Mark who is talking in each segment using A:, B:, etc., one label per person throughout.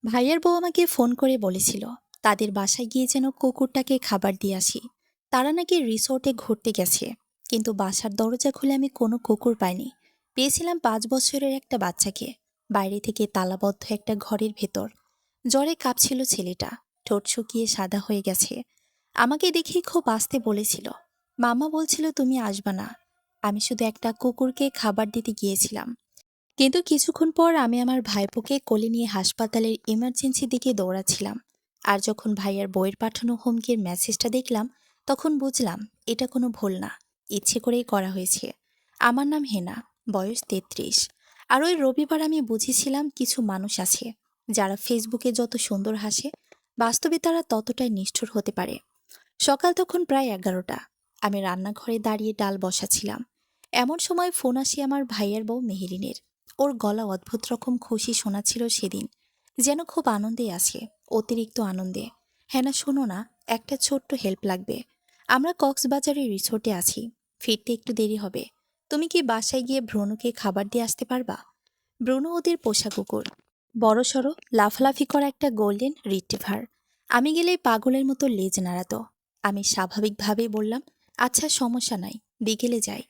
A: ভাইয়ের বউ আমাকে ফোন করে বলেছিল তাদের বাসায় গিয়ে যেন কুকুরটাকে খাবার দিয়ে আসি। তারা নাকি রিসোর্টে ঘুরতে গেছে, কিন্তু বাসার দরজা খুলে আমি কোনো কুকুর পাইনি। পেয়েছিলাম 5 বছরের একটা বাচ্চাকে, বাইরে থেকে তালাবদ্ধ একটা ঘরের ভেতর। জ্বরে কাঁপছিল ছেলেটা, ঠোঁট শুকিয়ে সাদা হয়ে গেছে। আমাকে দেখেই খুব আস্তে বলেছিল, মামা বলছিল তুমি আসবা না। আমি শুধু একটা কুকুরকে খাবার দিতে গিয়েছিলাম, কিন্তু কিছুক্ষণ পর আমি আমার ভাইপোকে কোলে নিয়ে হাসপাতালের ইমার্জেন্সি দিকে দৌড়াচ্ছিলাম। আর যখন ভাইয়ার বইয়ের পাঠানো হুমকির মেসেজটা দেখলাম, তখন বুঝলাম এটা কোনো ভুল না, ইচ্ছে করেই করা হয়েছে। আমার নাম হেনা, বয়স 33। আর ওই রবিবার আমি বুঝেছিলাম কিছু মানুষ আছে যারা ফেসবুকে যত সুন্দর হাসে, বাস্তবে তারা ততটাই নিষ্ঠুর হতে পারে। সকাল তখন প্রায় 11টা। আমি রান্নাঘরে দাঁড়িয়ে ডাল বসাচ্ছিলাম। এমন সময় ফোন আসে আমার ভাইয়ের বউ মেহেরিনের। ওর গলা অদ্ভুত রকম খুশি শোনাচ্ছিল সেদিন, যেন খুব আনন্দে আছে, অতিরিক্ত আনন্দে। হ্যাঁ না, শোনো না, একটা ছোট্ট হেল্প লাগবে। আমরা কক্সবাজারের রিসোর্টে আছি, ফিরতে একটু দেরি হবে। তুমি কি বাসায় গিয়ে ব্রুনোকে খাবার দিয়ে আসতে পারবা? ব্রুনো ওদের পোষা কুকুর, বড়সড়, লাফালাফি করা একটা গোল্ডেন রিট্রিভার। আমি গেলেই পাগলের মতো লেজ নাড়াতো। আমি স্বাভাবিকভাবেই বললাম, আচ্ছা সমস্যা নাই, বিকেলে যাই।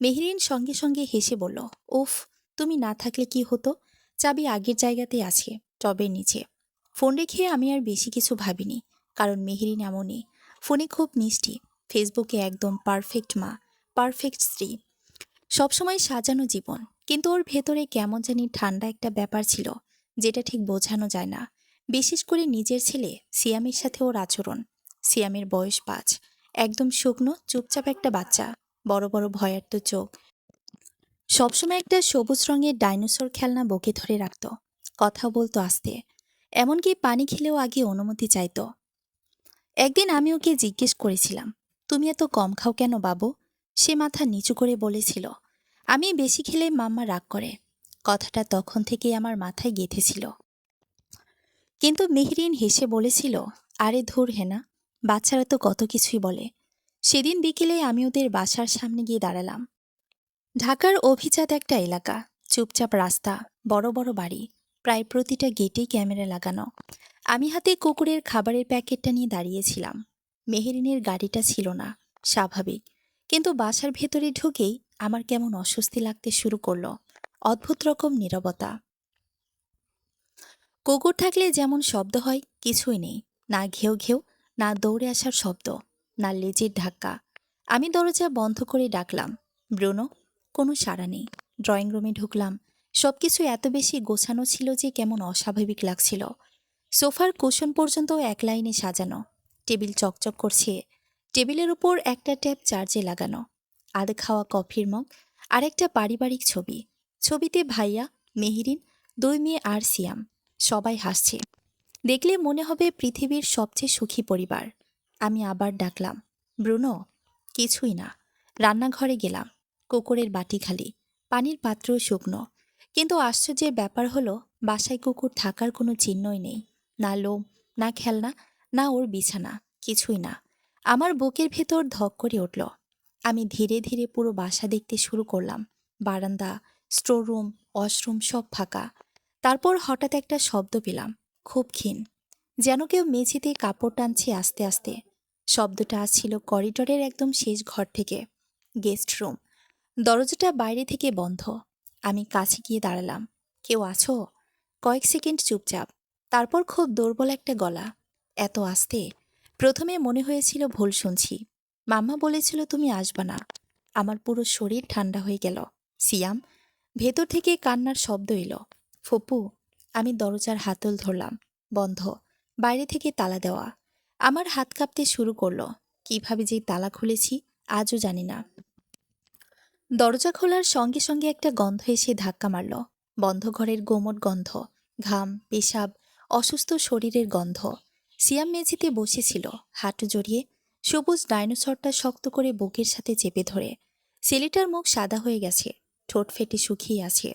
A: মেহরিন সঙ্গে সঙ্গে হেসে বলল, উফ, তুমি না থাকলে কি হতো? চাবি আগের জায়গাতেই আছে, টবের নিচে। ফোন রেখে আমি আর বেশি কিছু ভাবিনি, কারণ মেহরিন এমনই। ফোনে খুব মিষ্টি, ফেসবুকে একদম পারফেক্ট মা, পারফেক্ট স্ত্রী, সবসময় সাজানো জীবন। কিন্তু ওর ভেতরে কেমন জানি ঠান্ডা একটা ব্যাপার ছিল, যেটা ঠিক বোঝানো যায় না। বিশেষ করে নিজের ছেলে সিয়ামের সাথে ওর আচরণ। সিয়ামের বয়স 5, একদম শুকনো চুপচাপ একটা বাচ্চা, বড় বড় ভয়ার্ত চোখ, সবসময় একটা সবুজ রঙের ডাইনোসর খেলনা বুকে ধরে রাখত। কথা বলতো আস্তে, এমনকি পানি খেলেও আগে অনুমতি চাইতো। একদিন আমি ওকে জিজ্ঞেস করেছিলাম, তুমি এত কম খাও কেন বাবু? সে মাথা নিচু করে বলেছিল, আমি বেশি খেলে মাম্মা রাগ করে। কথাটা তখন থেকেই আমার মাথায় গেঁথেছিল। কিন্তু মেহরিন হেসে বলেছিল, আরে ধুর হেনা, বাচ্চারা তো কত কিছুই বলে। সেদিন বিকেলে আমি ওদের বাসার সামনে গিয়ে দাঁড়ালাম। ঢাকার অভিজাত একটা এলাকা, চুপচাপ রাস্তা, বড় বড় বাড়ি, প্রায় প্রতিটা গেটেই ক্যামেরা লাগানো। আমি হাতে কুকুরের খাবারের প্যাকেটটা নিয়ে দাঁড়িয়েছিলাম। মেহেরিনের গাড়িটা ছিল না, স্বাভাবিক। কিন্তু বাসার ভেতরে ঢুকেই আমার কেমন অস্বস্তি লাগতে শুরু করলো। অদ্ভুত রকম নীরবতা। কুকুর থাকলে যেমন শব্দ হয় কিছুই নেই, না ঘেউ ঘেউ, না দৌড়ে আসার শব্দ, না লেজের ধাক্কা। আমি দরজা বন্ধ করে ডাকলাম, ব্রুনো। কোনো সাড়া নেই। ড্রয়িং রুমে ঢুকলাম। সবকিছু এত বেশি গোছানো ছিল যে কেমন অস্বাভাবিক লাগছিল। সোফার কুশন পর্যন্ত এক লাইনে সাজানো, টেবিল চকচক করছে। টেবিলের উপর একটা ট্যাপ চার্জে লাগানো, আধ খাওয়া কফির মগ, আর একটা পারিবারিক ছবি। ছবিতে ভাইয়া, মেহেরিন, 2 মেয়ে আর সিয়াম। সবাই হাসছে, দেখলে মনে হবে পৃথিবীর সবচেয়ে সুখী পরিবার। আমি আবার ডাকলাম, ব্রুনো। কিছুই না। রান্নাঘরে গেলাম। কুকুরের বাটি খালি, পানির পাত্রও শুকনো। কিন্তু আশ্চর্যের ব্যাপার হলো, বাসায় কুকুর থাকার কোনো চিহ্নই নেই। না লোম, না খেলনা, না ওর বিছানা, কিছুই না। আমার বুকের ভেতর ধক করে উঠল। আমি ধীরে ধীরে পুরো বাসা দেখতে শুরু করলাম। বারান্দা, স্টোররুম, ওয়াশরুম সব ফাঁকা। তারপর হঠাৎ একটা শব্দ পেলাম, খুব ক্ষীণ, যেন কেউ মেঝেতে কাপড় টানছে আস্তে আস্তে। শব্দটা আসছিল করিডোরের একদম শেষ ঘর থেকে, গেস্ট রুম। দরজাটা বাইরে থেকে বন্ধ। আমি কাছে গিয়ে দাঁড়ালাম। কেউ আছো? কয়েক সেকেন্ড চুপচাপ। তারপর খুব দুর্বল একটা গলা, এত আস্তে, প্রথমে মনে হয়েছিল ভুল শুনছি। মাম্মা বলেছিল তুমি আসবা না। আমার পুরো শরীর ঠান্ডা হয়ে গেল। সিয়াম। ভেতর থেকে কান্নার শব্দ এলো, ফুপু। আমি দরজার হাতল ধরলাম, বন্ধ, বাইরে থেকে তালা দেওয়া। আমার হাত কাঁপতে শুরু করলো। কিভাবে যে তালা খুলেছি আজও জানি না। দরজা খোলার সঙ্গে সঙ্গে একটা গন্ধ এসে ধাক্কা মারল। বন্ধ ঘরের গোমট গন্ধ, ঘাম, পেশাব, অসুস্থ শরীরের গন্ধ। সিয়াম মেঝেতে বসেছিল, হাঁটু জড়িয়ে, সবুজ ডাইনোসরটা শক্ত করে বুকের সাথে চেপে ধরে। ছেলেটার মুখ সাদা হয়ে গেছে, ঠোঁট ফেটে শুকিয়ে আছে,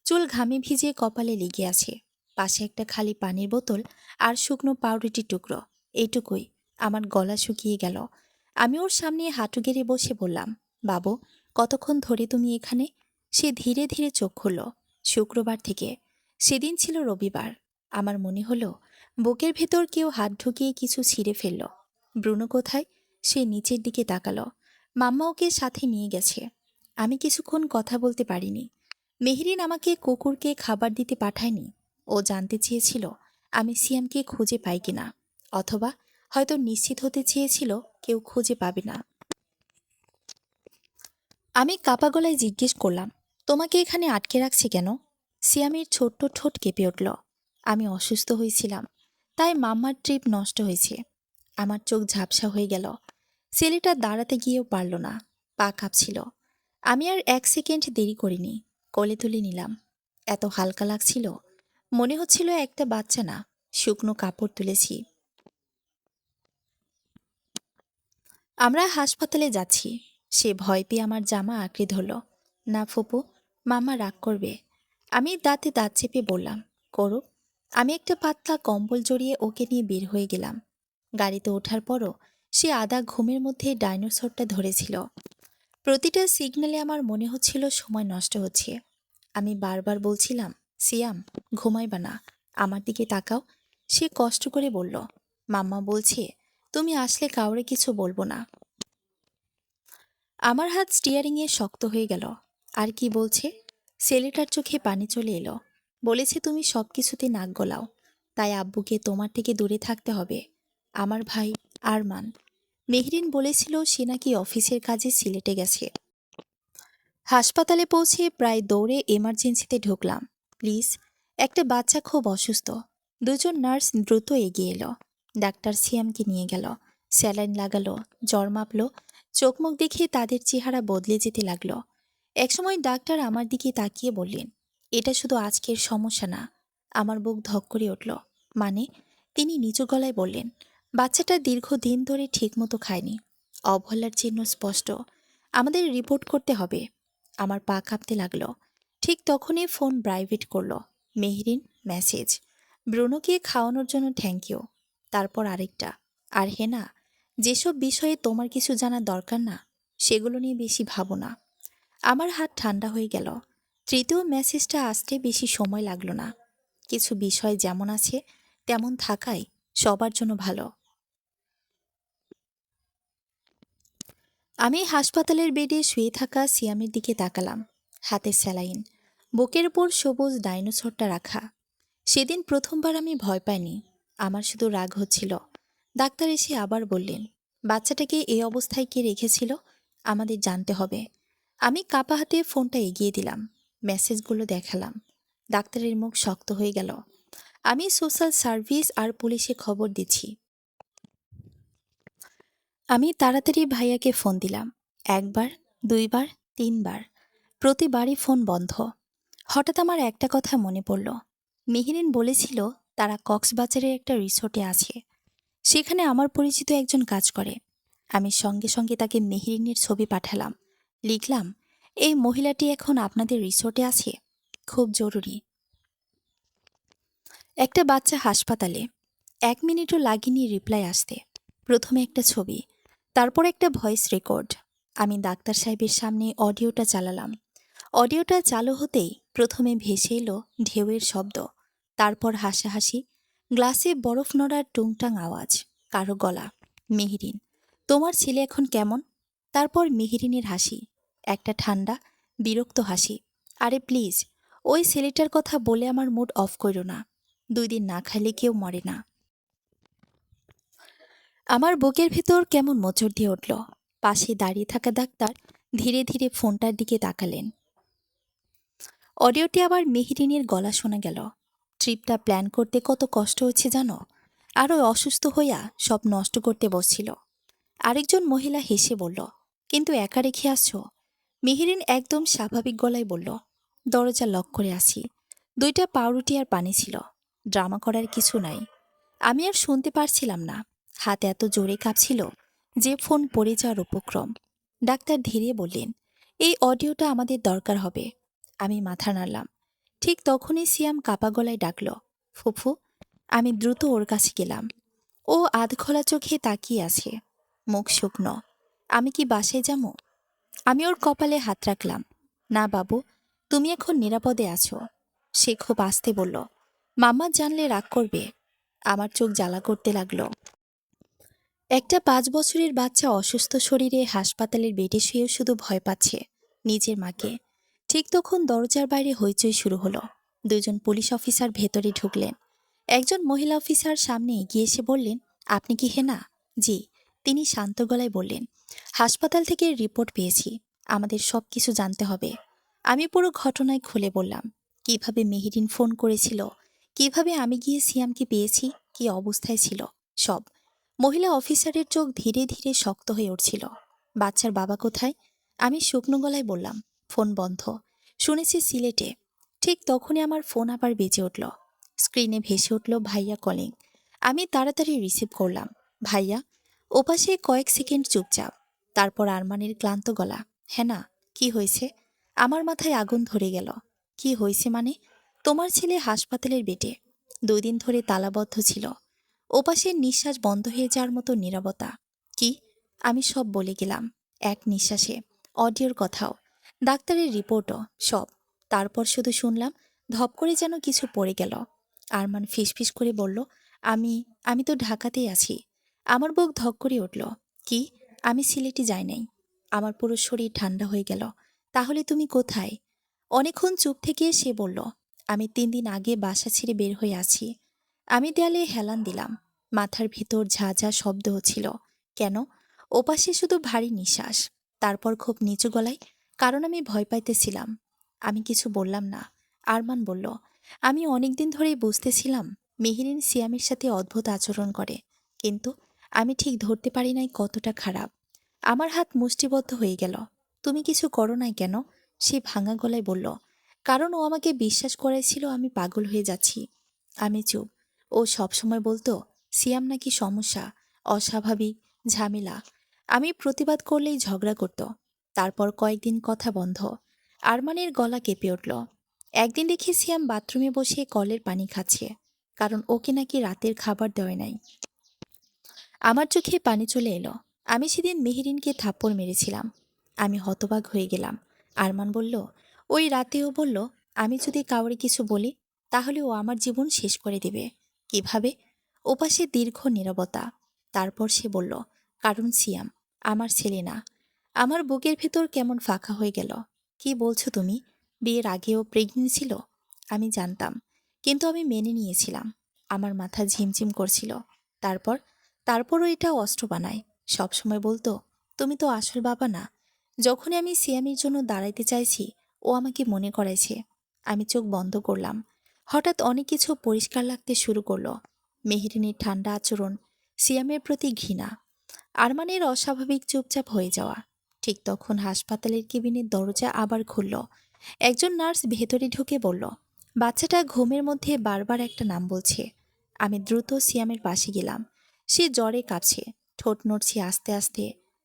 A: চুল ঘামে ভিজে কপালে লেগে আছে। পাশে একটা খালি পানির বোতল আর শুকনো পাউরুটির টুকরো, এইটুকুই। আমার গলা শুকিয়ে গেল। আমি ওর সামনে হাঁটু গেড়ে বসে বললাম, বাবু, কতক্ষণ ধরে তুমি এখানে? সে ধীরে ধীরে চোখ খুলল। শুক্রবার থেকে। সেদিন ছিল রবিবার। আমার মনে হলো বুকের ভেতর কেউ হাত ঢুকিয়ে কিছু ছিঁড়ে ফেলল। ব্রুনো কোথায়? সে নিচের দিকে তাকালো। মাম্মা ওকে সাথে নিয়ে গেছে। আমি কিছুক্ষণ কথা বলতে পারিনি। মেহরিন আমাকে কুকুরকে খাবার দিতে পাঠায়নি। ও জানতে চেয়েছিল আমি সিয়ামকে খুঁজে পাই কিনা, অথবা হয়তো নিশ্চিত হতে চেয়েছিল কেউ খুঁজে পাবে না। আমি কাপা গলায় জিজ্ঞেস করলাম, তোমাকে এখানে আটকে রাখছে কেন? সিয়ামের ছোট্ট ঠোঁট কেঁপে উঠল। আমি অসুস্থ হয়েছিলাম, তাই মাম্মার ট্রিপ নষ্ট হয়েছে। আমার চোখ ঝাপসা হয়ে গেল। ছেলেটা দাঁড়াতে গিয়েও পারল না, পা কাঁপছিল। আমি আর 1 সেকেন্ড দেরি করিনি, কোলে তুলে নিলাম। এত হালকা লাগছিল, মনে হচ্ছিল একটা বাচ্চা না, শুকনো কাপড় তুলেছি। আমরা হাসপাতালে যাচ্ছি। সে ভয় পেয়ে আমার জামা আঁকড়ে ধরল। না ফুপু, মামা রাগ করবে। আমি দাঁতে দাঁত চেপে বললাম, করুক। আমি একটা পাতলা কম্বল জড়িয়ে ওকে নিয়ে বের হয়ে গেলাম। গাড়িতে ওঠার পরও সে আধা ঘুমের মধ্যে ডাইনোসরটা ধরেছিল। প্রতিটা সিগন্যালে আমার মনে হচ্ছিল সময় নষ্ট হচ্ছে। আমি বারবার বলছিলাম, সিয়াম, ঘুমাইবা না, আমার দিকে তাকাও। সে কষ্ট করে বলল, মাম্মা বলছে তুমি আসলে কাউরে কিছু বলবো না। আমার হাত স্টিয়ারিংয়ে শক্ত হয়ে গেল। আর কি বলছে? ছেলেটার চোখে পানি চলে এলো। বলেছে তুমি সবকিছুতে নাক গলাও, তাই আব্বুকে তোমার থেকে দূরে থাকতে হবে। আমার ভাই আরমান, মেহরিন বলেছিল সে নাকি অফিসের কাজে সিলেটে গেছে। হাসপাতালে পৌঁছে প্রায় দৌড়ে এমার্জেন্সিতে ঢুকলাম। প্লিজ, একটা বাচ্চা খুব অসুস্থ। দুজন নার্স দ্রুত এগিয়ে এলো। ডাক্তার সিয়ামকে নিয়ে গেল। স্যালাইন লাগালো, জ্বর মাপলো। চোখ মুখ দেখে তাদের চেহারা বদলে যেতে লাগলো। একসময় ডাক্তার আমার দিকে তাকিয়ে বললেন, এটা শুধু আজকের সমস্যা না। আমার বুক ধক করে উঠল। মানে? তিনি নিচু গলায় বললেন, বাচ্চাটা দীর্ঘদিন ধরে ঠিকমতো খায়নি। অবহেলার চিহ্ন স্পষ্ট। আমাদের রিপোর্ট করতে হবে। আমার পা কাঁপতে লাগলো। ঠিক তখনই ফোন প্রাইভেট করলো। মেহরিন মেসেজ, ব্রুনোকে খাওয়ানোর জন্য থ্যাংক ইউ। তারপর আরেকটা, আর হেনা, যেসব বিষয়ে তোমার কিছু জানা দরকার না সেগুলো নিয়ে বেশি ভাবো না। আমার হাত ঠান্ডা হয়ে গেল। তৃতীয় মেসেজটা আসতে বেশি সময় লাগলো না। কিছু বিষয় যেমন আছে তেমন থাকাই সবার জন্য ভালো। আমি হাসপাতালের বেডে শুয়ে থাকা সিয়ামের দিকে তাকালাম। হাতে স্যালাইন, বুকের উপর সবুজ ডাইনোসরটা রাখা। সেদিন প্রথমবার আমি ভয় পাইনি, আমার শুধু রাগ হচ্ছিল। ডাক্তার এসে আবার বললেন, বাচ্চাটাকে এই অবস্থায় কে রেখেছিল আমাদের জানতে হবে। আমি কাপা হাতে ফোনটা এগিয়ে দিলাম, মেসেজগুলো দেখালাম। ডাক্তারের মুখ শক্ত হয়ে গেল। আমি সোশ্যাল সার্ভিস আর পুলিশে খবর দিচ্ছি। আমি তাড়াতাড়ি ভাইয়াকে ফোন দিলাম। একবার, দুইবার, তিনবার, প্রতিবারই ফোন বন্ধ। হঠাৎ আমার একটা কথা মনে পড়ল। মেহরিন বলেছিল তারা কক্সবাজারের একটা রিসোর্টে আছে। সেখানে আমার পরিচিত একজন কাজ করে। আমি সঙ্গে সঙ্গে তাকে মেহরিনের ছবি পাঠালাম। লিখলাম, এই মহিলাটি এখন আপনাদের রিসোর্টে আছে, খুব জরুরি। একটা বাচ্চা হাসপাতালে। 1 মিনিটও লাগেনি রিপ্লাই আসতে। প্রথমে একটা ছবি, তারপর একটা ভয়েস রেকর্ড। আমি ডাক্তার সাহেবের সামনে অডিওটা চালালাম। অডিওটা চালু হতেই প্রথমে ভেসে এলো ঢেউয়ের শব্দ, তারপর হাসাহাসি, গ্লাসে বরফ নড়ার টুংটাং আওয়াজ, কারো গলা, মেহরিন, তোমার ছেলে এখন কেমন? তারপর মেহরিনের হাসি, একটা ঠান্ডা বিরক্ত হাসি। আরে প্লিজ, ওই ছেলেটার কথা বলে আমার মুড অফ করো না। 2 দিন না খাইলে কেউ মরে না। আমার বুকের ভেতর কেমন মোচড় দিয়ে উঠল। পাশে দাঁড়িয়ে থাকা ডাক্তার ধীরে ধীরে ফোনটার দিকে তাকালেন। অডিওটি আবার মেহরিনের গলা শোনা গেল। ট্রিপটা প্ল্যান করতে কত কষ্ট হচ্ছে জানো? আরও অসুস্থ হইয়া সব নষ্ট করতে বসছিল। আরেকজন মহিলা হেসে বলল, কিন্তু একা রেখে আসছো? মেহরিন একদম স্বাভাবিক গলায় বলল, দরজা লক করে আসি। 2টা পাউরুটি আর পানি ছিল, ড্রামা করার কিছু নাই। আমি আর শুনতে পারছিলাম না, হাত এত জোরে কাঁপছিল যে ফোন পড়ে যাওয়ার উপক্রম। ডাক্তার ধীরে বললেন, এই অডিওটা আমাদের দরকার হবে। আমি মাথা নাড়লাম। ঠিক তখনই সিয়াম কাপা গলায় ডাকল, ফুফু। আমি দ্রুত ওর কাছে গেলাম। ও আধখোলা চোখে তাকিয়ে আছে, মুখ শুকনো। আমি কি বাসায় যাবো? আমি ওর কপালে হাত রাখলাম। না বাবু, তুমি এখন নিরাপদে আছো। সে খুব আস্তে বলল, মাম্মা জানলে রাগ করবে। আমার চোখ জ্বালা করতে লাগলো। একটা 5 বছরের বাচ্চা অসুস্থ শরীরে হাসপাতালের বেডে শুয়েও শুধু ভয় পাচ্ছে নিজের মাকে। ঠিক তখন দরজার বাইরে হইচই শুরু হলো। দুজন পুলিশ অফিসার ভেতরে ঢুকলেন। একজন মহিলা অফিসার সামনে এগিয়ে এসে বললেন, আপনি কি হেনা? জি। তিনি শান্ত গলায় বললেন, হাসপাতাল থেকে রিপোর্ট পেয়েছি, আমাদের সব কিছু জানতে হবে। আমি পুরো ঘটনায় খুলে বললাম, কিভাবে মেহেরিন ফোন করেছিল, কিভাবে আমি গিয়ে সিয়ামকে পেয়েছি, কি অবস্থায় ছিল, সব। মহিলা অফিসারের চোখ ধীরে ধীরে শক্ত হয়ে উঠছিল। বাচ্চার বাবা কোথায়? আমি শুকনো গলায় বললাম, ফোন বন্ধ, শুনেছি সিলেটে। ঠিক তখনই আমার ফোন আবার বেজে উঠল। স্ক্রিনে ভেসে উঠল ভাইয়া কলিং। আমি তাড়াতাড়ি রিসিভ করলাম। ভাইয়া। ওপাশে কয়েক সেকেন্ড চুপচাপ। তারপর আরমানের ক্লান্ত গলা, হ্যাঁ না, কি হয়েছে? আমার মাথায় আগুন ধরে গেল। কি হয়েছে মানে? তোমার ছেলে হাসপাতালের বেডে, 2 দিন ধরে তালাবদ্ধ ছিল। ওপাশের নিঃশ্বাস বন্ধ হয়ে যাওয়ার মতো নীরবতা। কি? আমি সব বলে গেলাম এক নিঃশ্বাসে, অডিওর কথাও, ডাক্তারের রিপোর্টও, সব। তারপর শুধু শুনলাম ধপ করে যেন কিছু পড়ে গেল। আরমান ফিসফিস করে বলল, আমি আমি তো ঢাকাতেই আছি। আমার বুক ধক করে উঠল। কি? আমি সিলেটে যাই নাই। আমার পুরো শরীর ঠান্ডা হয়ে গেল। তাহলে তুমি কোথায়? অনেকক্ষণ চুপ থেকে সে বলল, আমি 3 দিন আগে বাসা ছেড়ে বের হয়ে আছি। আমি দেয়ালে হেলান দিলাম। মাথার ভেতর ঝা ঝা শব্দ হচ্ছিল। কেন? ওপাশে শুধু ভারী নিঃশ্বাস। তারপর খুব নিচু গলায়, কারণ আমি ভয় পাইতেছিলাম। আমি কিছু বললাম না। আরমান বলল, আমি অনেকদিন ধরেই বুঝতেছিলাম মেহেরিন সিয়ামের সাথে অদ্ভুত আচরণ করে, কিন্তু আমি ঠিক ধরতে পারি নাই কতটা খারাপ। আমার হাত মুষ্টিবদ্ধ হয়ে গেল। তুমি কিছু করো নাই কেন? সে ভাঙা গলায় বলল, কারণ ও আমাকে বিশ্বাস করাইছিল আমি পাগল হয়ে যাচ্ছি। আমি চুপ। ও সবসময় বলতো সিয়াম নাকি সমস্যা, অস্বাভাবিক, ঝামেলা। আমি প্রতিবাদ করলেই ঝগড়া করত। তারপর কয়েকদিন কথা বন্ধ। আরমানের গলা কেঁপে উঠল। একদিন দেখি সিয়াম বাথরুমে বসে কলের পানি খাচ্ছে, কারণ ওকে নাকি রাতের খাবার দেওয়া নাই। আমার চোখে পানি চলে এলো। আমি সেদিন মেহেরিনকে থাপ্পড় মেরেছিলাম। আমি হতবাক হয়ে গেলাম। আরমান বলল, ওই রাতেও বলল, আমি যদি কাউরে কিছু বলি তাহলে ও আমার জীবন শেষ করে দেবে। কিভাবে? ওপাশে দীর্ঘ নীরবতা। তারপর সে বলল, কারণ সিয়াম আমার ছেলে না। আমার বুকের ভেতর কেমন ফাঁকা হয়ে গেল। কি বলছো তুমি? বিয়ের আগেও প্রেগনেন্ট ছিল? আমি জানতাম, কিন্তু আমি মেনে নিয়েছিলাম। আমার মাথা ঝিমঝিম করছিল। তারপর তারপরও এটা অস্ত্র বানায়। সবসময় বলতো, তুমি তো আসল বাবা না। যখনই আমি সিয়ামের জন্য দাঁড়াইতে চাইছি, ও আমাকে মনে করাইছে। আমি চোখ বন্ধ করলাম। হঠাৎ অনেক কিছু পরিষ্কার লাগতে শুরু করলো। মেহেরিনের ঠান্ডা আচরণ, সিয়ামের প্রতি ঘৃণা, আরমানের অস্বাভাবিক চুপচাপ হয়ে যাওয়া। ঠিক তখন হাসপাতালের কেবিনের দরজা আবার খুলল। একজন নার্স ভেতরে ঢুকে বলল, বাচ্চাটা ঘুমের মধ্যে বারবার একটা নাম বলছে। আমি দ্রুত সিয়ামের পাশে গেলাম। সে জ্বরে কাঁপছে, ঠোঁট নড়ছে আস্তে আস্তে।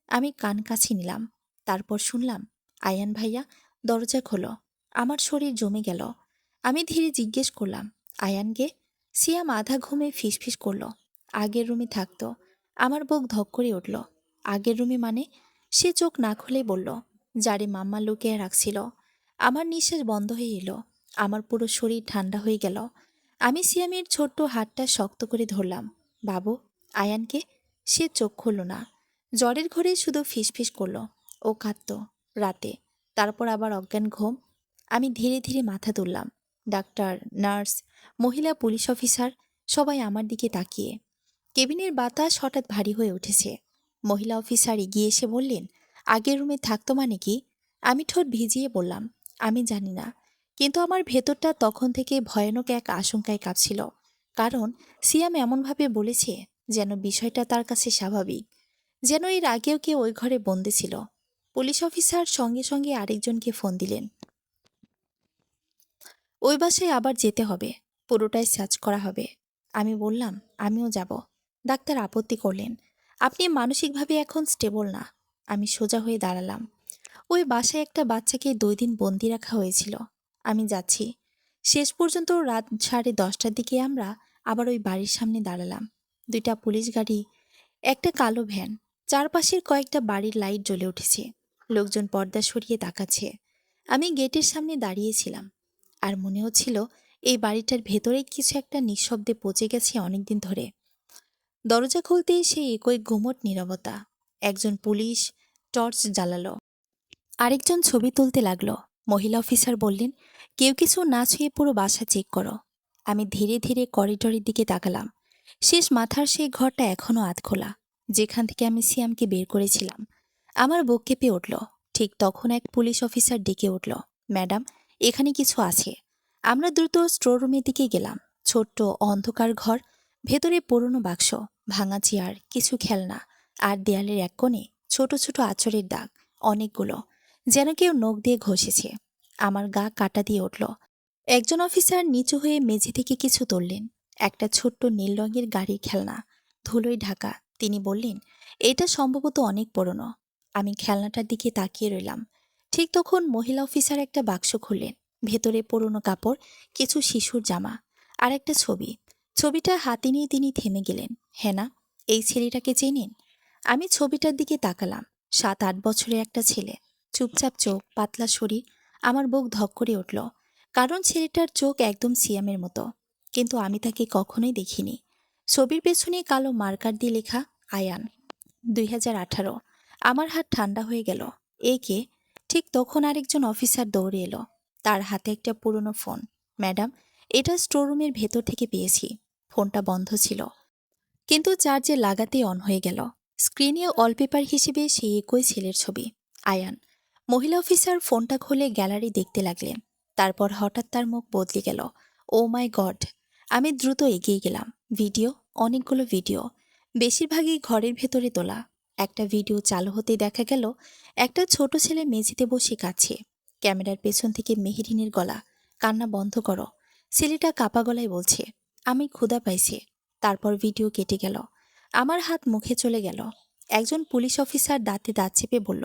A: আমি কান কাছে নিলাম। তারপর শুনলাম, আয়ান ভাইয়া, দরজা খোলো। আমার শরীর জমে গেল। আমি ধীরে জিজ্ঞেস করলাম, আয়ান গে? সিয়াম আধা ঘুমে ফিসফিস করল, আগের রুমে থাকতো। আমার বুক ধক করে উঠল। আগের রুমে মানে? সে চোখ না খুলেই বলল, যারে মাম্মা লুকিয়ে রাখছিল। আমার নিঃশ্বাস বন্ধ হয়ে এলো। আমার পুরো শরীর ঠান্ডা হয়ে গেল। আমি সিয়ামের ছোট্ট হাতটা শক্ত করে ধরলাম। বাবু, আয়ানকে? সে চোখ খুলল না। জ্বরের ঘরে শুধু ফিসফিস করল। ও কাঁদত রাতে, তারপর আবার অজ্ঞান ঘুম। আমি ধীরে ধীরে মাথা তুললাম। ডাক্তার, নার্স, মহিলা পুলিশ অফিসার সবাই আমার দিকে তাকিয়ে। কেবিনের বাতাস হঠাৎ ভারী হয়ে উঠেছে। মহিলা অফিসার এগিয়ে এসে বললেন, আগের রুমে থাকতো মানে কি? আমি ঠোঁট ভিজিয়ে বললাম, আমি জানি না, কিন্তু আমার ভেতরটা তখন থেকে ভয়ানক এক আশঙ্কায় কাঁপছিল। কারণ সিয়াম এমনভাবে বলেছে যেন বিষয়টা তার কাছে স্বাভাবিক, যেন এর আগেও কেউ ওই ঘরে বন্দি ছিল। পুলিশ অফিসার সঙ্গে সঙ্গে আরেকজনকে ফোন দিলেন, ওই বাসায় আবার যেতে হবে, পুরোটাই সার্চ করা হবে। আমি বললাম, আমিও যাব। ডাক্তার আপত্তি করলেন, আপনি মানসিকভাবে এখন স্টেবল না। আমি সোজা হয়ে দাঁড়ালাম। ওই বাসায় একটা বাচ্চাকে 2 দিন বন্দি রাখা হয়েছিল। আমি যাচ্ছি। শেষ পর্যন্ত রাত 10:30টার দিকে আমরা আবার ওই বাড়ির সামনে দাঁড়ালাম। 2টা পুলিশ গাড়ি, একটা কালো ভ্যান, চারপাশের কয়েকটা বাড়ির লাইট জ্বলে উঠেছে। লোকজন পর্দা সরিয়ে তাকাচ্ছে। আমি গেটের সামনে দাঁড়িয়েছিলাম, আর মনে হচ্ছিল এই বাড়িটার ভেতরে কিছু একটা নিঃশব্দে পচে গেছে অনেকদিন ধরে। দরজা খুলতেই সেই একই গুমট নীরবতা। একজন পুলিশ টর্চ জ্বালালো, আরেকজন ছবি তুলতে লাগলো। মহিলা অফিসার বললেন, কেউ কিছু না ছুঁয়ে পুরো বাসা চেক করো। আমি ধীরে ধীরে করিডোরের দিকে তাকালাম। শেষ মাথার সেই ঘরটা এখনো আধখোলা, যেখান থেকে আমি সিয়ামকে বের করেছিলাম। আমার বুক কেঁপে উঠল। ঠিক তখন এক পুলিশ অফিসার ডেকে উঠল, ম্যাডাম, এখানে কিছু আছে। আমরা দ্রুত স্টোর রুমের দিকে গেলাম। ছোট্ট অন্ধকার ঘর, ভেতরে পুরনো বাক্স, ভাঙা চেয়ার, কিছু খেলনা, আর দেয়ালের এক কোণে ছোট ছোট আঁচড়ের দাগ অনেকগুলো, যেন কেউ নখ দিয়ে ঘষেছে। আমার গা কাটা দিয়ে উঠল। একজন অফিসার নিচু হয়ে মেঝে থেকে কিছু তুললেন, একটা ছোট্ট নীল রঙের গাড়ির খেলনা, ধুলোয় ঢাকা। তিনি বললেন, এটা সম্ভবত অনেক পুরনো। আমি খেলনাটার দিকে তাকিয়ে রইলাম। ঠিক তখন মহিলা অফিসার একটা বাক্স খুললেন। ভেতরে পুরনো কাপড়, কিছু শিশুর জামা, আর একটা ছবি। ছবিটা হাতে নিয়ে তিনি থেমে গেলেন। হ্যাঁ না, এই ছেলেটাকে চেনেন? আমি ছবিটার দিকে তাকালাম। 7-8 বছরের একটা ছেলে, চুপচাপ চোখ, পাতলা শরীর। আমার বুক ধক করে উঠল, কারণ ছেলেটার চোখ একদম সিয়ামের মতো। কিন্তু আমি তাকে কখনোই দেখিনি। ছবির পেছনে কালো মার্কার দিয়ে লেখা, আয়ান, 2018। আমার হাত ঠান্ডা হয়ে গেল। এ কে? ঠিক তখন আরেকজন অফিসার দৌড়ে এলো। তার হাতে একটা পুরনো ফোন। ম্যাডাম, এটা স্টোররুমের ভেতর থেকে পেয়েছি। ফোনটা বন্ধ ছিল, কিন্তু চার্জে লাগাতেই অন হয়ে গেল। স্ক্রিনে ওয়ালপেপার হিসেবে সেই একই ছেলের ছবি, আয়ান। মহিলা অফিসার ফোনটা খুলে গ্যালারি দেখতে লাগলেন। তারপর হঠাৎ তার মুখ বদলে গেল। ও মাই গড! আমি দ্রুত এগিয়ে গেলাম। ভিডিও, অনেকগুলো ভিডিও, বেশিরভাগই ঘরের ভেতরে তোলা। একটা ভিডিও চালু হতেই দেখা গেল একটা ছোট ছেলে মেঝেতে বসে কাঁদছে। ক্যামেরার পেছন থেকে মেহেরিনের গলা, কান্না বন্ধ করো। ছেলেটা কাপা গলায় বলছে, আমি ক্ষুধা পাইছে। তারপর ভিডিও কেটে গেল। আমার হাত মুখে চলে গেল। একজন পুলিশ অফিসার দাঁতে দাঁত চেপে বলল,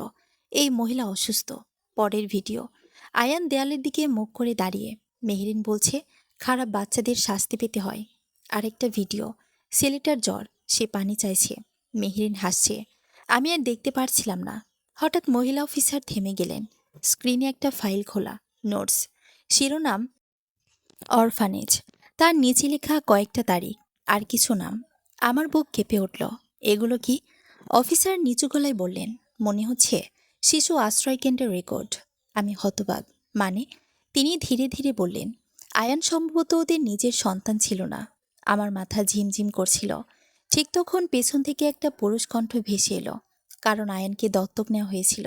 A: এই মহিলা অসুস্থ। পরের ভিডিও, আয়ান দেয়ালের দিকে মুখ করে দাঁড়িয়ে। মেহেরিন বলছে, খারাপ বাচ্চাদের শাস্তি পেতে হয়। আরেকটা ভিডিও, ছেলেটার জ্বর, সে পানি চাইছে। মেহেরিন হাসছে। আমি আর দেখতে পারছিলাম না। হঠাৎ মহিলা অফিসার থেমে গেলেন। স্ক্রিনে একটা ফাইল খোলা, নোটস, শিরোনাম অরফানেজ, তার নিচে লেখা কয়েকটা তারিখ আর কিছু নাম। আমার বুক কেঁপে উঠল। এগুলো কি? অফিসার নিচু গলায় বললেন, মনে হচ্ছে শিশু আশ্রয়কেন্দ্রের রেকর্ড। আমি হতবাক। মানে? তিনি ধীরে ধীরে বললেন, আয়ান সম্ভবত ওদের নিজের সন্তান ছিল না। আমার মাথা ঝিমঝিম করছিল। ঠিক তখন পেছন থেকে একটা পুরুষ কণ্ঠ ভেসে এলো, কারণ আয়ানকে দত্তক নেওয়া হয়েছিল।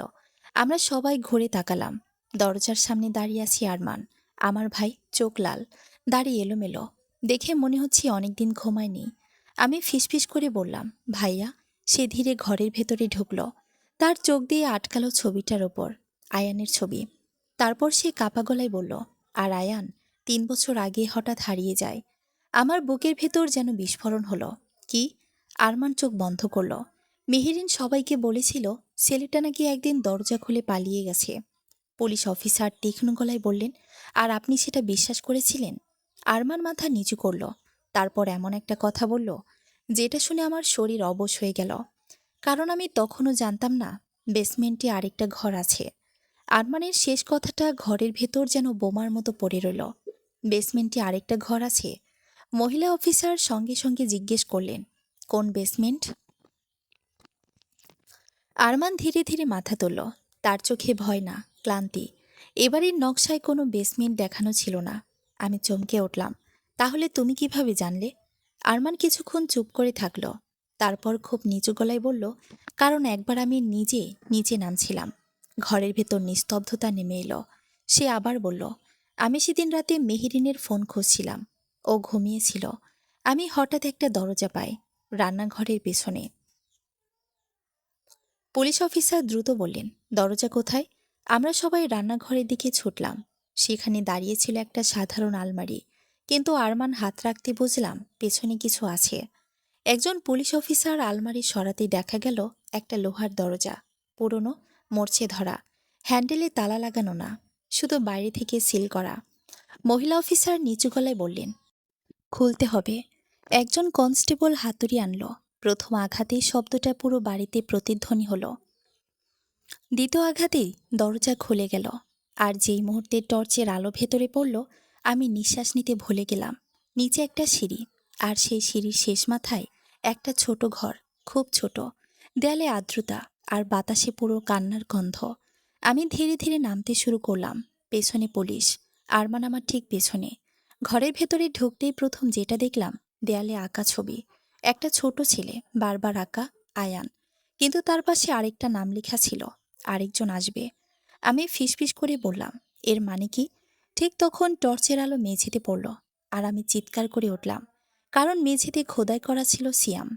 A: আমরা সবাই ঘুরে তাকালাম। দরজার সামনে দাঁড়িয়ে আছি আরমান, আমার ভাই, চোখ লাল, দাড়ি এলোমেলো, দেখে মনে হচ্ছে অনেকদিন ঘুমায়নি। আমি ফিসফিস করে বললাম, ভাইয়া। সে ধীরে ঘরের ভেতরে ঢুকল। তার চোখ দিয়ে আটকালো ছবিটার ওপর, আয়ানের ছবি। তারপর সে কাপা গলায় বলল, আর আয়ান 3 বছর আগে হঠাৎ হারিয়ে যায়। আমার বুকের ভেতর যেন বিস্ফোরণ হলো। কি? আরমান চোখ বন্ধ করল। মেহেরিন সবাইকে বলেছিল ছেলেটা নাকি একদিন দরজা খুলে পালিয়ে গেছে। পুলিশ অফিসার তীক্ষ্ণ গলায় বললেন, আর আপনি সেটা বিশ্বাস করেছিলেন? আরমান মাথা নিচু করল। তারপর এমন একটা কথা বলল, যেটা শুনে আমার শরীর অবশ হয়ে গেল। কারণ আমি তখনও জানতাম না বেসমেন্টে আরেকটা ঘর আছে। আরমানের শেষ কথাটা ঘরের ভেতর যেন বোমার মতো পড়ে রইল। বেসমেন্টে আরেকটা ঘর আছে? মহিলা অফিসার সঙ্গে সঙ্গে জিজ্ঞেস করলেন, কোন বেসমেন্ট? আরমান ধীরে ধীরে মাথা তুলল। তার চোখে ভয় না, ক্লান্তি। এবারের নকশায় কোনো বেসমেন্ট দেখানো ছিল না। আমি চমকে উঠলাম, তাহলে তুমি কিভাবে জানলে? আরমান কিছুক্ষণ চুপ করে থাকল। তারপর খুব নিচু গলায় বলল, কারণ একবার আমি নিজে নিচে নামছিলাম। ঘরের ভেতর নিস্তব্ধতা নেমে এলো। সে আবার বলল, আমি সেদিন রাতে মেহেরিনের ফোন খুঁজছিলাম। ও ঘুমিয়েছিল। আমি হঠাৎ একটা দরজা পাই, রান্নাঘরের পেছনে। পুলিশ অফিসার দ্রুত বললেন, দরজা কোথায়? আমরা সবাই রান্নাঘরের দিকে ছুটলাম। সেখানে দাঁড়িয়েছিল একটা সাধারণ আলমারি, কিন্তু আরমান হাত রাখতে বুঝলাম পেছনে কিছু আছে। একজন পুলিশ অফিসার আলমারি সরাতেই দেখা গেল একটা লোহার দরজা, পুরনো, মরচে ধরা, হ্যান্ডেলে তালা লাগানো না, শুধু বাইরে থেকে সিল করা। মহিলা অফিসার নিচু গলায় বললেন, খুলতে হবে। একজন কনস্টেবল হাতুড়ি আনল। প্রথম আঘাতেই শব্দটা পুরো বাড়িতে প্রতিধ্বনি হলো। দ্বিতীয় আঘাতেই দরজা খুলে গেল। আর যেই মুহূর্তে টর্চের আলো ভেতরে পড়ল, আমি নিঃশ্বাস নিতে ভুলে গেলাম। নিচে একটা সিঁড়ি, আর সেই সিঁড়ির শেষ মাথায় একটা ছোট ঘর, খুব ছোট। দেয়ালে আর্দ্রতা, আর বাতাসে পুরো কান্নার গন্ধ। আমি ধীরে ধীরে নামতে শুরু করলাম। পেছনে পুলিশ, আরমান আমার ঠিক পেছনে। ঘরের ভেতরে ঢুকতেই প্রথম যেটা দেখলাম, দেয়ালে আঁকা ছবি। একটা ছোট ছেলে, বারবার আঁকা, আয়ান। কিন্তু তার পাশে আরেকটা নাম লেখা ছিল, আরেকজন আসবে। আমি ফিসফিস করে বললাম, এর মানে কি? ঠিক তখন টর্চের আলো মেঝেতে পড়ল, আর আমি চিৎকার করে উঠলাম, কারণ মেঝেতে খোদাই করা ছিল সিয়াম,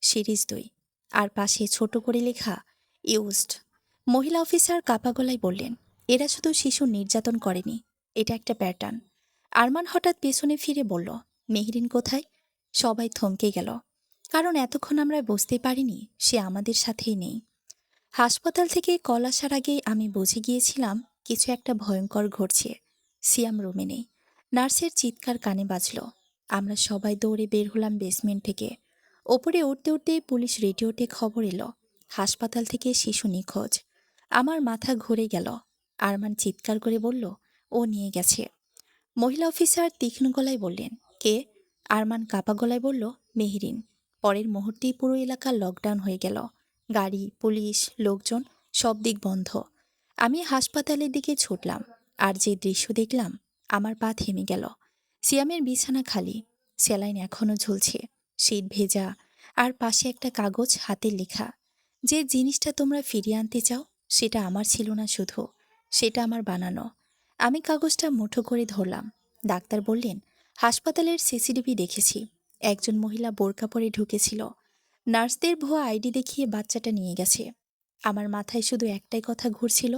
A: সিরিজ 2, আর পাশে ছোট করে লেখা ইউজড। মহিলা অফিসার কাপা গলায় বললেন, এরা শুধু শিশু নির্যাতন করেনি, এটা একটা প্যাটার্ন। আরমান হঠাৎ পেছনে ফিরে বলল, মেহরিন কোথায়? সবাই থমকে গেল, কারণ এতক্ষণ আমরা বুঝতে পারিনি সে আমাদের সাথেই নেই। হাসপাতাল থেকে কল আসার আগেই আমি বুঝে গিয়েছিলাম কিছু একটা ভয়ঙ্কর ঘটছে। সিয়াম রুমে নেই। নার্সের চিৎকার কানে বাজল। আমরা সবাই দৌড়ে বের হলাম বেসমেন্ট থেকে। ওপরে উঠতে উঠতেই পুলিশ রেডিওতে খবর এলো, হাসপাতাল থেকে শিশু নিখোঁজ। আমার মাথা ঘুরে গেল। আরমান চিৎকার করে বলল, ও নিয়ে গেছে। মহিলা অফিসার তীক্ষ্ণ গলায় বললেন, কে? আরমান কাপা গলায় বলল, মেহরিন। পরের মুহূর্তেই পুরো এলাকা লকডাউন হয়ে গেল। গাড়ি, পুলিশ, লোকজন, সব দিক বন্ধ। আমি হাসপাতালের দিকে ছুটলাম, আর যে দৃশ্য দেখলাম, আমার পা থেমে গেল। সিয়ামের বিছানা খালি, স্যালাইন এখনো ঝুলছে, শীত ভেজা, আর পাশে একটা কাগজ হাতে লেখা, যে জিনিসটা তোমরা ফিরিয়ে আনতে চাও সেটা আমার ছিল না, শুধু সেটা আমার বানানো। আমি কাগজটা মুঠো করে ধরলাম। ডাক্তার বললেন, হাসপাতালের সিসিটিভি দেখেছি, একজন মহিলা বোরকা পরে ঢুকেছিল। নার্সদের ভুয়া আইডি দেখিয়ে বাচ্চাটা নিয়ে গেছে। আমার মাথায় শুধু একটাই কথা ঘুরছিল,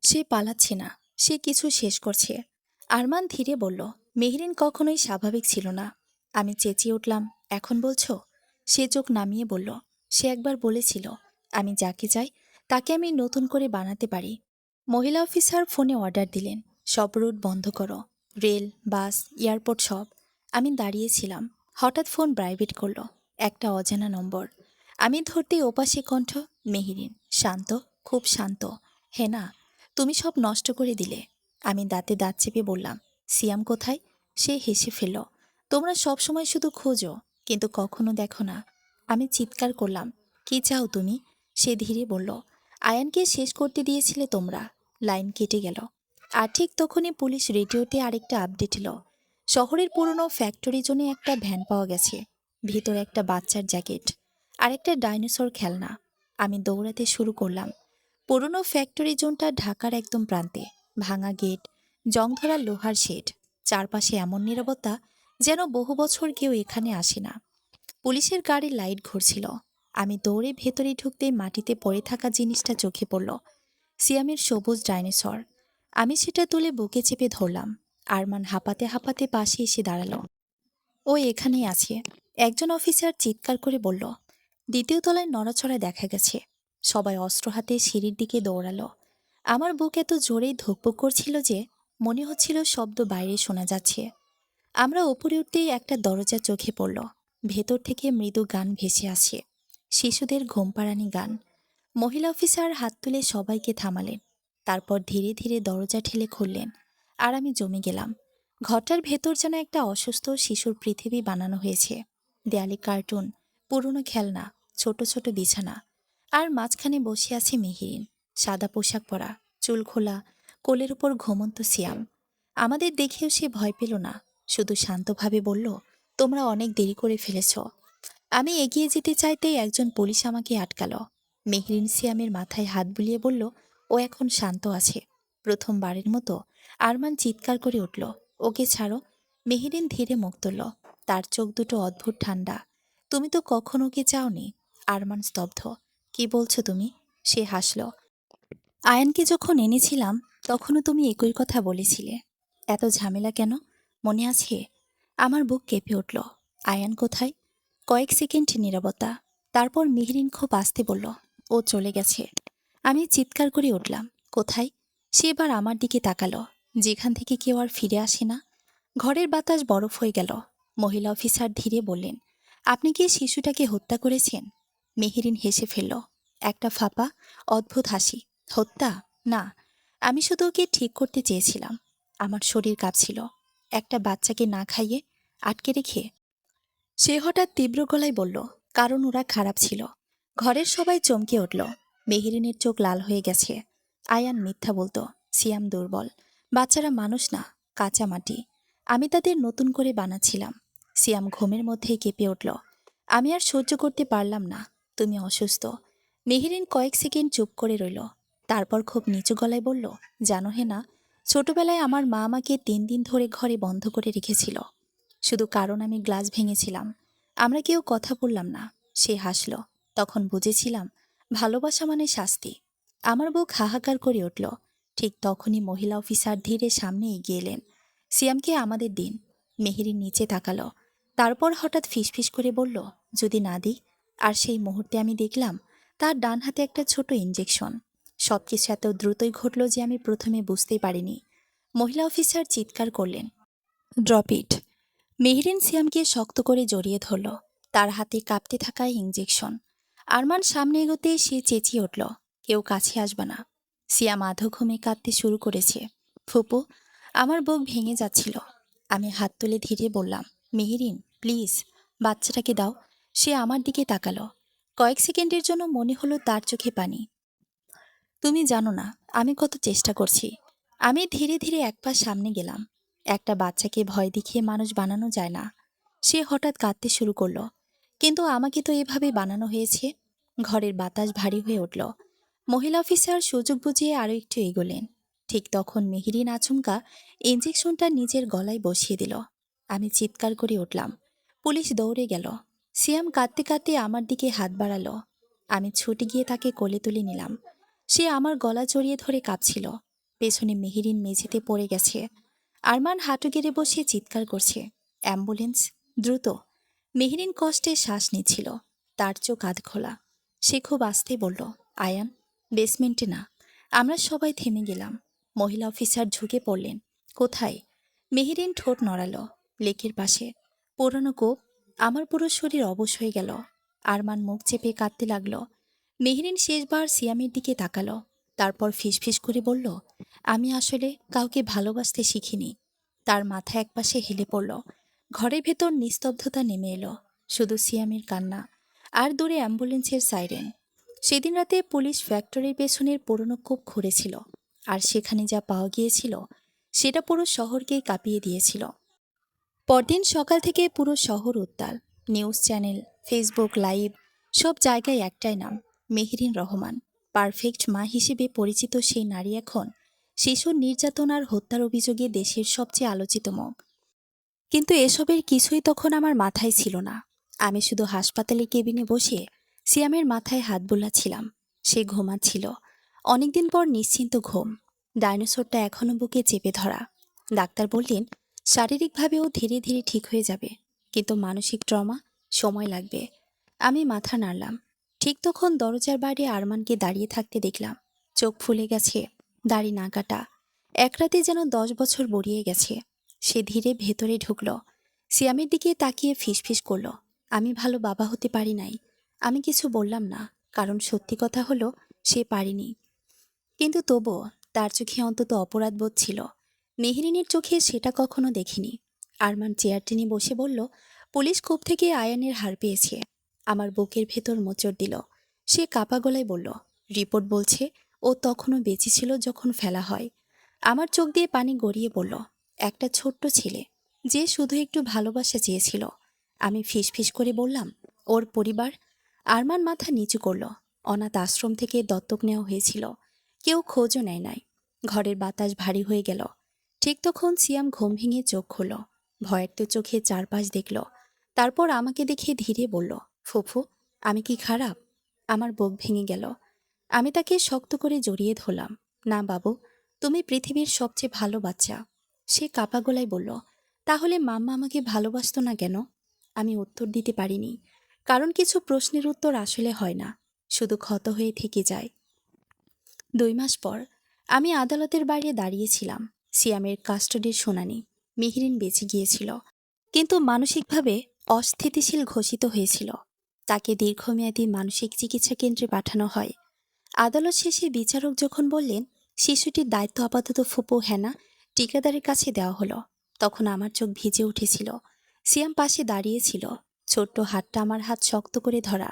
A: সে পালাচ্ছে না, সে কিছু শেষ করছে। আরমান ধীরে বলল, মেহরিন কখনোই স্বাভাবিক ছিল না। আমি চেঁচিয়ে উঠলাম, এখন বলছো? সে চোখ নামিয়ে বলল, সে একবার বলেছিল, আমি যাকে চাই তাকে আমি নতুন করে বানাতে পারি। মহিলা অফিসার ফোনে অর্ডার দিলেন, সব রুট বন্ধ করো, রেল, বাস, এয়ারপোর্ট সব। আমি দাঁড়িয়েছিলাম, হঠাৎ ফোন ভাইব্রেট করলো। একটা অজানা নম্বর। আমি ধরতেই ওপাশে কণ্ঠ, মেহরিন, শান্ত, খুব শান্ত। হ্যাঁ না, তুমি সব নষ্ট করে দিলে। আমি দাঁতে দাঁত চেপে বললাম, সিয়াম কোথায়? সে হেসে ফেলল, তোমরা সব সময় শুধু খোঁজো, কিন্তু কখনো দেখো না। আমি চিৎকার করলাম, কি চাও তুমি? সে ধীরে বলল, আয়ানকে শেষ করতে দিয়েছিলে তোমরা। লাইন কেটে গেল। আর ঠিক তখনই পুলিশ রেডিওতে আরেকটা আপডেট এলো, শহরের পুরনো ফ্যাক্টরি জোনে একটা ভ্যান পাওয়া গেছে, ভিতরে একটা বাচ্চার জ্যাকেট আর একটা ডাইনোসর খেলনা। আমি দৌড়াতে শুরু করলাম। পুরনো ফ্যাক্টরি জোনটা ঢাকার একদম প্রান্তে, ভাঙা গেট, জংধরা লোহার শেড, চারপাশে এমন নীরবতা যেন বহু বছর কেউ এখানে আসে না। পুলিশের গাড়ির লাইট ঘুরছিল। আমি দৌড়ে ভেতরে ঢুকতেই মাটিতে পড়ে থাকা জিনিসটা চোখে পড়ল, সিয়ামের সবুজ ডাইনোসর। আমি সেটা তুলে বুকে চেপে ধরলাম। আরমান হাঁপাতে হাঁপাতে পাশে এসে দাঁড়ালো, ও এখানেই আছে। একজন অফিসার চিৎকার করে বলল, দ্বিতীয় তলায় নড়াচড়া দেখা গেছে। সবাই অস্ত্র হাতে সিঁড়ির দিকে দৌড়ালো। আমার বুক এত জোরেই ধুকপুক করছিল যে মনে হচ্ছিল শব্দ বাইরে শোনা যাচ্ছে। আমরা উপরে উঠতেই একটা দরজা চোখে পড়ল। ভেতর থেকে মৃদু গান ভেসে আসে, শিশুদের ঘুমপাড়ানি গান। মহিলা অফিসার হাত তুলে সবাইকে থামালেন, তারপর ধীরে ধীরে দরজা ঠেলে খুললেন। আর আমি জমে গেলাম। ঘরটার ভেতর যেন একটা অসুস্থ শিশুর পৃথিবী বানানো হয়েছে। দেয়ালে কার্টুন, পুরনো খেলনা, ছোট ছোট বিছানা, আর মাঝখানে বসে আছে মেহরিন, সাদা পোশাক পরা, চুল খোলা, কোলের উপর ঘুমন্ত সিয়াম। আমাদের দেখেও সে ভয় পেল না, শুধু শান্তভাবে বলল, তোমরা অনেক দেরি করে ফেলেছ। আমি এগিয়ে যেতে চাইতেই একজন পুলিশ আমাকে আটকালো। মেহরিন সিয়ামের মাথায় হাত বুলিয়ে বলল, ও এখন শান্ত আছে। প্রথমবারের মতো আরমান চিৎকার করে উঠল, ওকে ছাড়ো। মেহরিন ধীরে মুখ তুলল, তার চোখ দুটো অদ্ভুত ঠান্ডা। তুমি তো কখনো ওকে চাওনি। আরমান স্তব্ধ। কি বলছো তুমি? সে হাসল, আয়ানকে যখন এনেছিলাম তখনও তুমি একই কথা বলেছিলে। এত ঝামেলা কেন, মনে আছে? আমার বুক কেঁপে উঠল। আয়ান কোথায়? কয়েক সেকেন্ড নীরবতা, তারপর মেহরিন খুব আস্তে বলল, ও চলে গেছে। আমি চিৎকার করে উঠলাম, কোথায়? সে এবার আমার দিকে তাকালো, যেখান থেকে কেউ আর ফিরে আসে না। ঘরের বাতাস বরফ হয়ে গেল। মহিলা অফিসার ধীরে বললেন, আপনি কি শিশুটাকে হত্যা করেছেন? মেহরিন হেসে ফেলল, একটা ফাঁপা, অদ্ভুত হাসি। হত্যা? না, আমি শুধু ওকে ঠিক করতে চেয়েছিলাম। আমার শরীর কাঁপছিল, একটা বাচ্চাকে না খাইয়ে আটকে রেখে? সে হঠাৎ তীব্র গলায় বলল, কারণ ওরা খারাপ ছিল। ঘরের সবাই চমকে উঠল। মেহেরিনের চোখ লাল হয়ে গেছে। আয়ান মিথ্যা বলতো, সিয়াম দুর্বল। বাচ্চারা মানুষ না, কাঁচা মাটি। আমি তাদের নতুন করে বানাচ্ছিলাম। সিয়াম ঘুমের মধ্যেই কেঁপে উঠল। আমি আর সহ্য করতে পারলাম না। তুমি অসুস্থ। মেহেরিন কয়েক সেকেন্ড চুপ করে রইল। তারপর খুব নিচু গলায় বলল, জানো হে না, ছোটবেলায় আমার মা আমাকে 3 দিন ধরে ঘরে বন্ধ করে রেখেছিল, শুধু কারণ আমি গ্লাস ভেঙেছিলাম। আমরা কেউ কথা বললাম না। সে হাসল। তখন বুঝেছিলাম ভালোবাসা মানে শাস্তি। আমার বুক হাহাকার করে উঠল। ঠিক তখনই মহিলা অফিসার ধীরে সামনে এগিয়ে এলেন। সিয়ামকে আমাদের দিন। মেহেরি নিচে তাকালো। তারপর হঠাৎ ফিসফিস করে বলল, যদি না দিই। আর সেই মুহূর্তে আমি দেখলাম তার ডান হাতে একটা ছোট ইঞ্জেকশন। সবকিছু এত দ্রুতই ঘটল যে আমি প্রথমে বুঝতেই পারিনি। মহিলা অফিসার চিৎকার করলেন, ড্রপ ইট। মেহরিন সিয়ামকে শক্ত করে জড়িয়ে ধরল। তার হাতে কাঁপতে থাকা ইঞ্জেকশন। আরমান সামনে এগোতে সে চেঁচিয়ে উঠল, কেউ কাছে আসবে না। সিয়াম আধো ঘুমে কাঁদতে শুরু করেছে। ফুপু, আমার বুক ভেঙে যাচ্ছিল। আমি হাত তুলে ধীরে বললাম, মেহরিন প্লিজ, বাচ্চাটাকে দাও। সে আমার দিকে তাকালো। কয়েক সেকেন্ডের জন্য মনে হলো তার চোখে পানি। তুমি জানো না আমি কত চেষ্টা করছি। আমি ধীরে ধীরে এক পা সামনে গেলাম। একটা বাচ্চাকে ভয় দেখিয়ে মানুষ বানানো যায় না। সে হঠাৎ কাঁদতে শুরু করলো। কিন্তু আমাকে তো এভাবে বানানো হয়েছে। ঘরের বাতাস ভারী হয়ে উঠল। মহিলা অফিসার সুযোগ বুঝিয়ে আরো একটু এগোলেন। ঠিক তখন মেহেরিন আচমকা ইঞ্জেকশনটা নিজের গলায় বসিয়ে দিল। আমি চিৎকার করে উঠলাম। পুলিশ দৌড়ে গেল। সিয়াম কাঁদতে কাঁদতে আমার দিকে হাত বাড়ালো। আমি ছুটে গিয়ে তাকে কোলে তুলে নিলাম। সে আমার গলা জড়িয়ে ধরে কাঁপছিল। পেছনে মেহেরিন মেঝেতে পড়ে গেছে। আরমান হাঁটু গেড়ে বসে চিৎকার করছে, অ্যাম্বুলেন্স, দ্রুত। মেহেরিন কষ্টে শ্বাস নিচ্ছিল। তার চোখ আধ খোলা। সে খুব আস্তে বলল, আয়ান, বেসমেন্টে না। আমরা সবাই থেমে গেলাম। মহিলা অফিসার ঝুঁকে পড়লেন, কোথায়? মেহেরিন ঠোঁট নড়ালো, লেকের পাশে। পুরনো কূপ। আমার পুরো শরীর অবশ হয়ে গেল। আরমান মুখ চেপে কাঁদতে লাগলো। মেহেরিন শেষবার সিয়ামের দিকে তাকালো। তারপর ফিসফিস করে বলল, আমি আসলে কাউকে ভালোবাসতে শিখিনি। তার মাথা একপাশে হেলে পড়ল। ঘরের ভেতর নিস্তব্ধতা নেমে এলো। শুধু সিয়ামের কান্না আর দূরে অ্যাম্বুলেন্সের সাইরেন। সেদিন রাতে পুলিশ ফ্যাক্টরির পেছনের পুরনো কূপ খুঁড়েছিল। আর সেখানে যা পাওয়া গিয়েছিল সেটা পুরো শহরকেই কাঁপিয়ে দিয়েছিল। পরদিন সকাল থেকে পুরো শহর উত্তাল। নিউজ চ্যানেল, ফেসবুক লাইভ, সব জায়গায় একটাই নাম, মেহেরিন রহমান। পারফেক্ট মা হিসেবে পরিচিত সেই নারী এখন শিশুর নির্যাতন আর হত্যার অভিযোগে দেশের সবচেয়ে আলোচিত মুখ। কিন্তু এসবের কিছুই তখন আমার মাথায় ছিল না। আমি শুধু হাসপাতালে কেবিনে বসে সিয়ামের মাথায় হাত বুলাচ্ছিলাম। সে ঘুমাচ্ছিল। অনেকদিন পর নিশ্চিন্ত ঘুম। ডাইনোসরটা এখনো বুকে চেপে ধরা। ডাক্তার বললেন শারীরিকভাবেও ধীরে ধীরে ঠিক হয়ে যাবে, কিন্তু মানসিক ট্রমা সময় লাগবে। আমি মাথা নাড়লাম। ঠিক তখন দরজার বাইরে আরমানকে দাঁড়িয়ে থাকতে দেখলাম। চোখ ফুলে গেছে, দাড়ি না কাটা। এক রাতে যেন 10 বছর গড়িয়ে গেছে। সে ধীরে ভেতরে ঢুকল। সিয়ামের দিকে তাকিয়ে ফিসফিস করল, আমি ভালো বাবা হতে পারি নাই। আমি কিছু বললাম না, কারণ সত্যি কথা হলো সে পারিনি। কিন্তু তবুও তার চোখে অন্তত অপরাধবোধ ছিল। মেহরিনের চোখে সেটা কখনো দেখিনি। আরমান চেয়ার টেনে বসে বলল, পুলিশ কূপ থেকে আয়ানের হার পেয়েছে। আমার বুকের ভেতর মোচড় দিল। সে কাপা গলায় বলল, রিপোর্ট বলছে ও তখনও বেঁচে ছিল যখন ফেলা হয়। আমার চোখ দিয়ে পানি গড়িয়ে পড়ল। একটা ছোট্ট ছেলে যে শুধু একটু ভালোবাসা চেয়েছিল। আমি ফিসফিস করে বললাম, ওর পরিবার? আরমান মাথা নিচু করল। অনাথ আশ্রম থেকে দত্তক নেওয়া হয়েছিল। কেউ খোঁজও নেয় নাই। ঘরের বাতাস ভারী হয়ে গেল। ঠিক তখন সিয়াম ঘুম ভেঙে চোখ খুলল। ভয়ের তো চোখে চারপাশ দেখল। তারপর আমাকে দেখে ধীরে বলল, ফুফু, আমি কি খারাপ? আমার বুক ভেঙে গেল। আমি তাকে শক্ত করে জড়িয়ে ধরলাম। না বাবু, তুমি পৃথিবীর সবচেয়ে ভালো বাচ্চা। সে কাপা গলায় বলল, তাহলে মাম্মা আমাকে ভালোবাসতো না কেন? আমি উত্তর দিতে পারিনি, কারণ কিছু প্রশ্নের উত্তর আসলে হয় না, শুধু ক্ষত হয়ে থেকে যায়। 2 মাস পর আমি আদালতের বাইরে দাঁড়িয়েছিলাম। সিয়ামের কাস্টডির শুনানি। মেহরিন বেঁচে গিয়েছিল, কিন্তু মানসিকভাবে অস্থিতিশীল ঘোষিত হয়েছিল। তাকে দীর্ঘমেয়াদী মানসিক চিকিৎসা কেন্দ্রে পাঠানো হয়। আদালত শেষে বিচারক যখন বললেন শিশুটির দায়িত্ব আপাতত ফুপু হেনা ঠিকাদারের কাছে দেওয়া হলো, তখন আমার চোখ ভিজে উঠেছিল। সিয়াম পাশে দাঁড়িয়েছিল, ছোট্ট হাতটা আমার হাত শক্ত করে ধরা।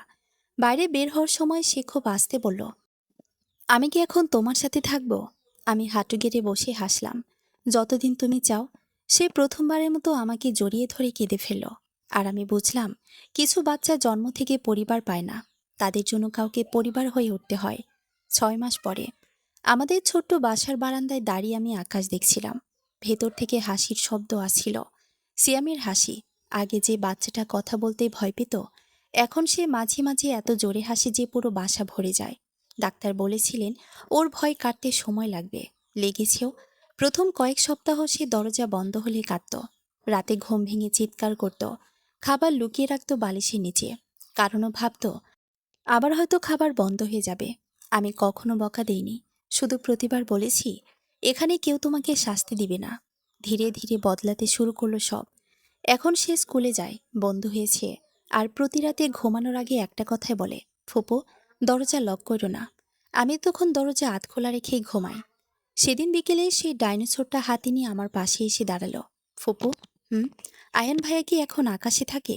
A: বাইরে বের হওয়ার সময় সে খুব আস্তে বলল, আমি কি এখন তোমার সাথে থাকবো? আমি হাঁটু গেড়ে বসে হাসলাম। যতদিন তুমি চাও। সে প্রথমবারের মতো আমাকে জড়িয়ে ধরে কেঁদে ফেলল। আর আমি বুঝলাম, কিছু বাচ্চা জন্ম থেকে পরিবার পায় না, তাদের জন্য কাউকে পরিবার হয়ে উঠতে হয়। 6 মাস পরে আমাদের ছোট্ট বাসার বারান্দায় দাঁড়িয়ে আমি আকাশ দেখছিলাম। ভেতর থেকে হাসির শব্দ আসছিল। সিয়ামের হাসি। আগে যে বাচ্চাটা কথা বলতে ভয় পেত, এখন সে মাঝে মাঝে এত জোরে হাসি যে পুরো বাসা ভরে যায়। ডাক্তার বলেছিলেন ওর ভয় কাটতে সময় লাগবে। লেগেছেও। প্রথম কয়েক সপ্তাহ সে দরজা বন্ধ হলে কাঁদত। রাতে ঘুম ভেঙে চিৎকার করত। খাবার লুকিয়ে রাখত বালিশের নিচে। কারণও ভাবত আবার হয়তো খাবার বন্ধ হয়ে যাবে। আমি কখনো বকা দেইনি, শুধু প্রতিবার বলেছি, এখানে কেউ তোমাকে শাস্তি দিবে না। ধীরে ধীরে বদলাতে শুরু করলো সব। এখন সে স্কুলে যায়, বন্ধু হয়েছে। আর প্রতি রাতে ঘুমানোর আগে একটা কথাই বলে, ফুপু, দরজা লক করো না। আমি তখন দরজা আধ খোলা রেখেই ঘুমাই। সেদিন বিকেলে সেই ডাইনোসরটা হাতে নিয়ে আমার পাশে এসে দাঁড়ালো। ফুপু, হুম, আয়ান ভাইয়া কি এখন আকাশে থাকে?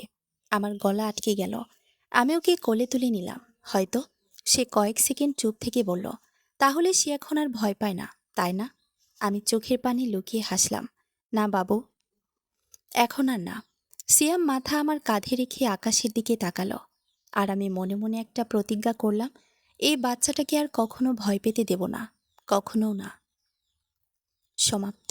A: আমার গলা আটকে গেল। আমি ওকে কোলে তুলে নিলাম। হয়তো। সে কয়েক সেকেন্ড চুপ থেকে বলল, তাহলে সে এখন আর ভয় পায় না, তাই না? আমি চোখের পানি লুকিয়ে হাসলাম। না বাবু, এখন আর না। সিয়াম মাথা আমার কাঁধে রেখে আকাশের দিকে তাকালো। আর আমি মনে মনে একটা প্রতিজ্ঞা করলাম, এই বাচ্চাটাকে আর কখনো ভয় পেতে দেব না, কখনো না। সমাপ্ত।